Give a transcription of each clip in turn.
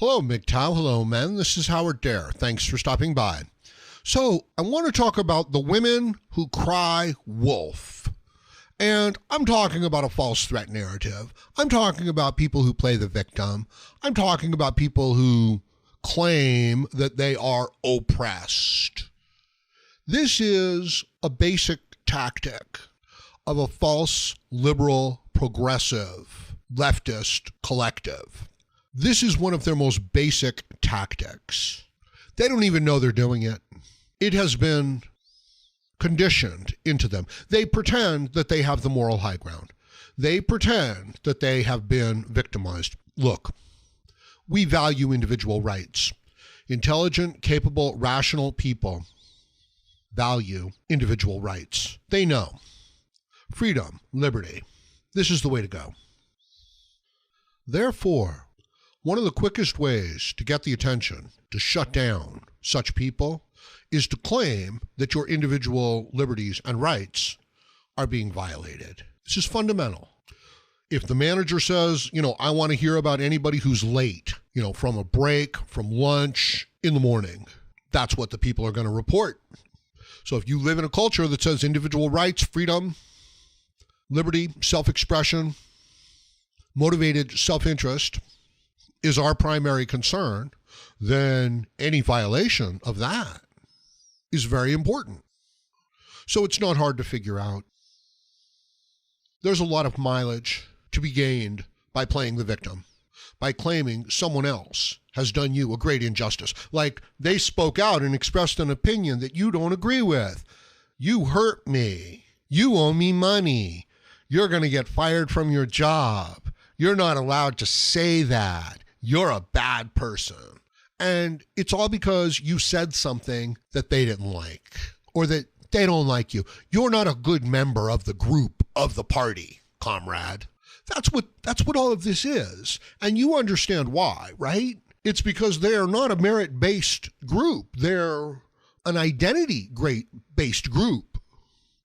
Hello, MGTOW. Hello, men. This is Howard Dare. Thanks for stopping by. So, I want to talk about the women who cry wolf. And I'm talking about a false threat narrative. I'm talking about people who play the victim. I'm talking about people who claim that they are oppressed. This is a basic tactic of a false, liberal, progressive, leftist collective. This is one of their most basic tactics. They don't even know they're doing it. It has been conditioned into them. They pretend that they have the moral high ground. They pretend that they have been victimized. Look, we value individual rights. Intelligent, capable, rational people value individual rights. They know. Freedom, liberty. This is the way to go. Therefore, one of the quickest ways to get the attention to shut down such people is to claim that your individual liberties and rights are being violated. This is fundamental. If the manager says, I want to hear about anybody who's late, from a break, from lunch, in the morning, that's what the people are going to report. So if you live in a culture that says individual rights, freedom, liberty, self-expression, motivated self-interest is our primary concern, then any violation of that is very important. So it's not hard to figure out. There's a lot of mileage to be gained by playing the victim, by claiming someone else has done you a great injustice. Like they spoke out and expressed an opinion that you don't agree with. You hurt me. You owe me money. You're going to get fired from your job. You're not allowed to say that. You're a bad person. And it's all because you said something that they didn't like or that they don't like you. You're not a good member of the group, of the party, comrade. That's what all of this is. And you understand why, right? It's because they are not a merit-based group. They're an identity-based group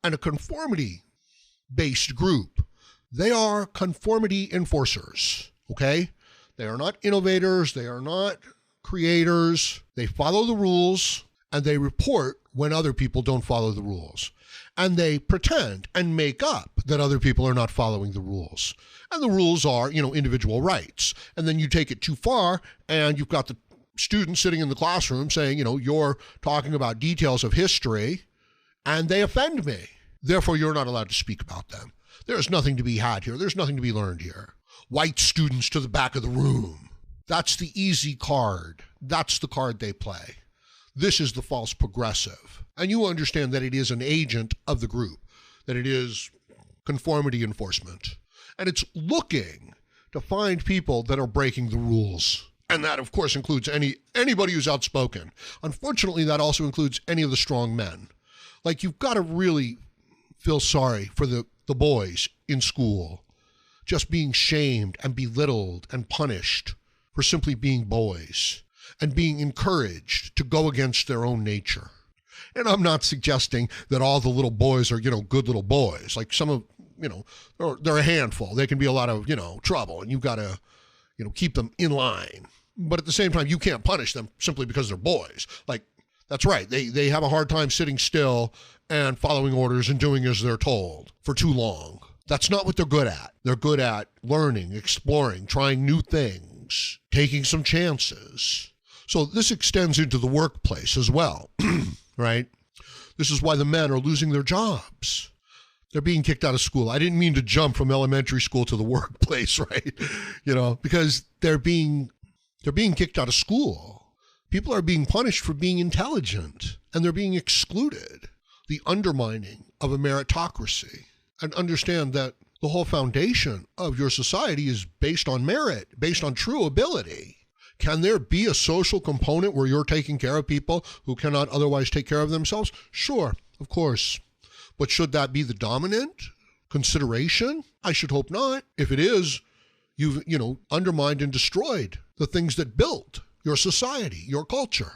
and a conformity-based group. They are conformity enforcers, okay? They are not innovators. They are not creators. They follow the rules and they report when other people don't follow the rules. And they pretend and make up that other people are not following the rules. And the rules are, individual rights. And then you take it too far and you've got the student sitting in the classroom saying, you're talking about details of history and they offend me. Therefore, you're not allowed to speak about them. There's nothing to be had here. There's nothing to be learned here. White students to the back of the room. That's the easy card. That's the card they play. This is the false progressive. And you understand that it is an agent of the group, that it is conformity enforcement. And it's looking to find people that are breaking the rules. And that, of course, includes anybody who's outspoken. Unfortunately, that also includes any of the strong men. Like, you've got to really feel sorry for the boys in school, just being shamed and belittled and punished for simply being boys and being encouraged to go against their own nature. And I'm not suggesting that all the little boys are, good little boys. Like some of, they're a handful. They can be a lot of, trouble, and you've got to, keep them in line. But at the same time, you can't punish them simply because they're boys. Like, that's right. They have a hard time sitting still and following orders and doing as they're told for too long. That's not what they're good at. They're good at learning, exploring, trying new things, taking some chances. So this extends into the workplace as well, right? This is why the men are losing their jobs. They're being kicked out of school. I didn't mean to jump from elementary school to the workplace, right? Because they're being kicked out of school. People are being punished for being intelligent, and they're being excluded. The undermining of a meritocracy. And understand that the whole foundation of your society is based on merit, based on true ability. Can there be a social component where you're taking care of people who cannot otherwise take care of themselves? Sure, of course. But should that be the dominant consideration? I should hope not. If it is, you've, undermined and destroyed the things that built your society, your culture.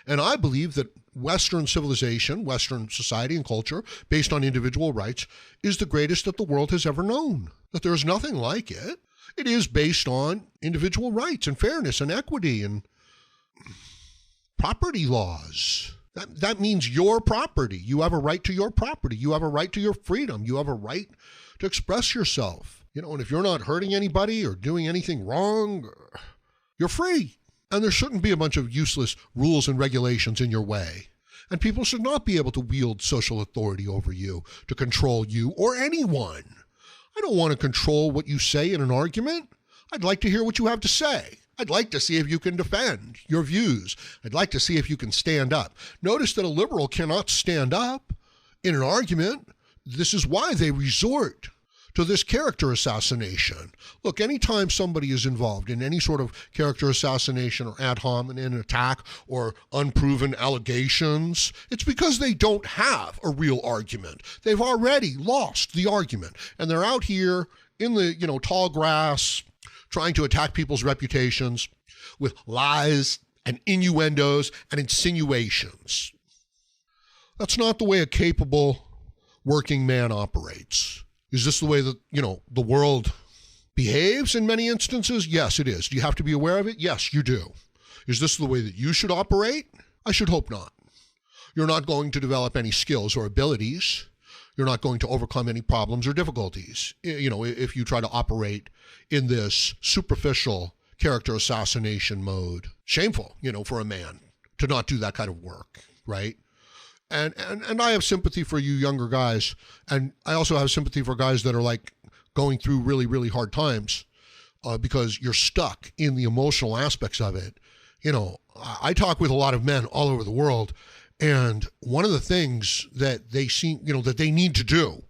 And I believe that Western civilization, Western society and culture, based on individual rights, is the greatest that the world has ever known. That there is nothing like it. It is based on individual rights and fairness and equity and property laws. That means your property. You have a right to your property. You have a right to your freedom. You have a right to express yourself. And if you're not hurting anybody or doing anything wrong, you're free. And there shouldn't be a bunch of useless rules and regulations in your way. And people should not be able to wield social authority over you, to control you or anyone. I don't want to control what you say in an argument. I'd like to hear what you have to say. I'd like to see if you can defend your views. I'd like to see if you can stand up. Notice that a liberal cannot stand up in an argument. This is why they resort to this character assassination. Look, anytime somebody is involved in any sort of character assassination or ad hominem attack or unproven allegations, it's because they don't have a real argument. They've already lost the argument, and they're out here in the, tall grass trying to attack people's reputations with lies and innuendos and insinuations. That's not the way a capable working man operates. Is this the way that, the world behaves in many instances? Yes, it is. Do you have to be aware of it? Yes, you do. Is this the way that you should operate? I should hope not. You're not going to develop any skills or abilities. You're not going to overcome any problems or difficulties, if you try to operate in this superficial character assassination mode. Shameful, for a man to not do that kind of work, right? And I have sympathy for you younger guys, and I also have sympathy for guys that are going through really, really hard times because you're stuck in the emotional aspects of it. I talk with a lot of men all over the world, and one of the things that they seem, that they need to do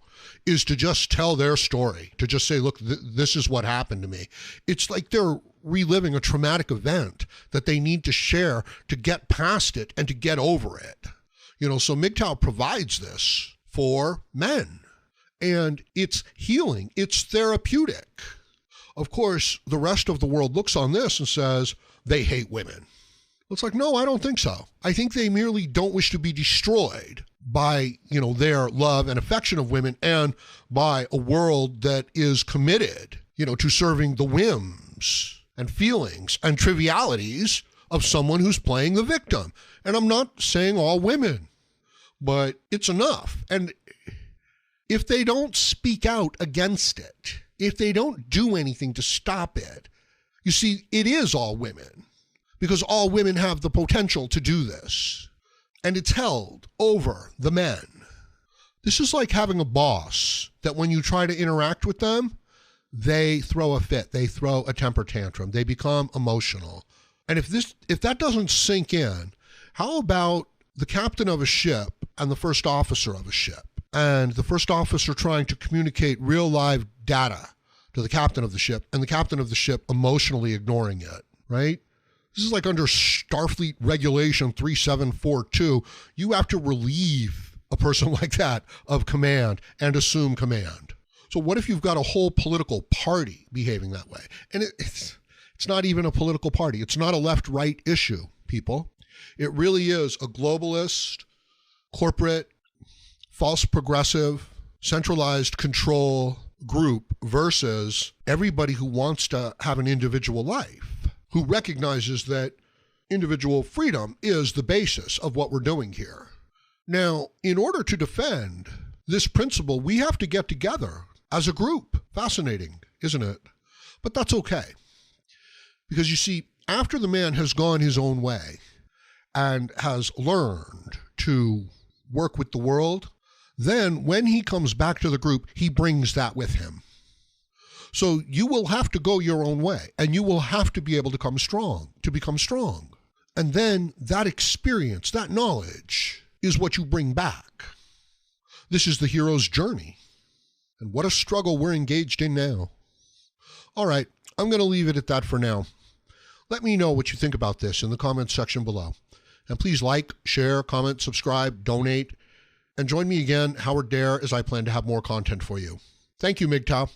is to just tell their story, to just say, look, this is what happened to me. It's like they're reliving a traumatic event that they need to share to get past it and to get over it. So MGTOW provides this for men, and it's healing, it's therapeutic. Of course, the rest of the world looks on this and says they hate women. It's like, no, I don't think so. I think they merely don't wish to be destroyed by, their love and affection of women and by a world that is committed, to serving the whims and feelings and trivialities of someone who's playing the victim. And I'm not saying all women, but it's enough. And if they don't speak out against it, if they don't do anything to stop it, you see, it is all women, because all women have the potential to do this. And it's held over the men. This is like having a boss that when you try to interact with them, they throw a fit, they throw a temper tantrum, they become emotional. And if that doesn't sink in, how about the captain of a ship and the first officer of a ship, and the first officer trying to communicate real live data to the captain of the ship, and the captain of the ship emotionally ignoring it, right? This is like under Starfleet Regulation 3742. You have to relieve a person like that of command and assume command. So what if you've got a whole political party behaving that way? And it's not even a political party. It's not a left-right issue, people. It really is a globalist, corporate, false progressive, centralized control group versus everybody who wants to have an individual life, who recognizes that individual freedom is the basis of what we're doing here. Now, in order to defend this principle, we have to get together as a group. Fascinating, isn't it? But that's okay. Because you see, after the man has gone his own way and has learned to work with the world, then when he comes back to the group, he brings that with him. So you will have to go your own way, and you will have to be able to become strong. And then that experience, that knowledge, is what you bring back. This is the hero's journey. And what a struggle we're engaged in now. All right, I'm going to leave it at that for now. Let me know what you think about this in the comments section below. And please like, share, comment, subscribe, donate, and join me again, Howard Dare, as I plan to have more content for you. Thank you, MGTOW.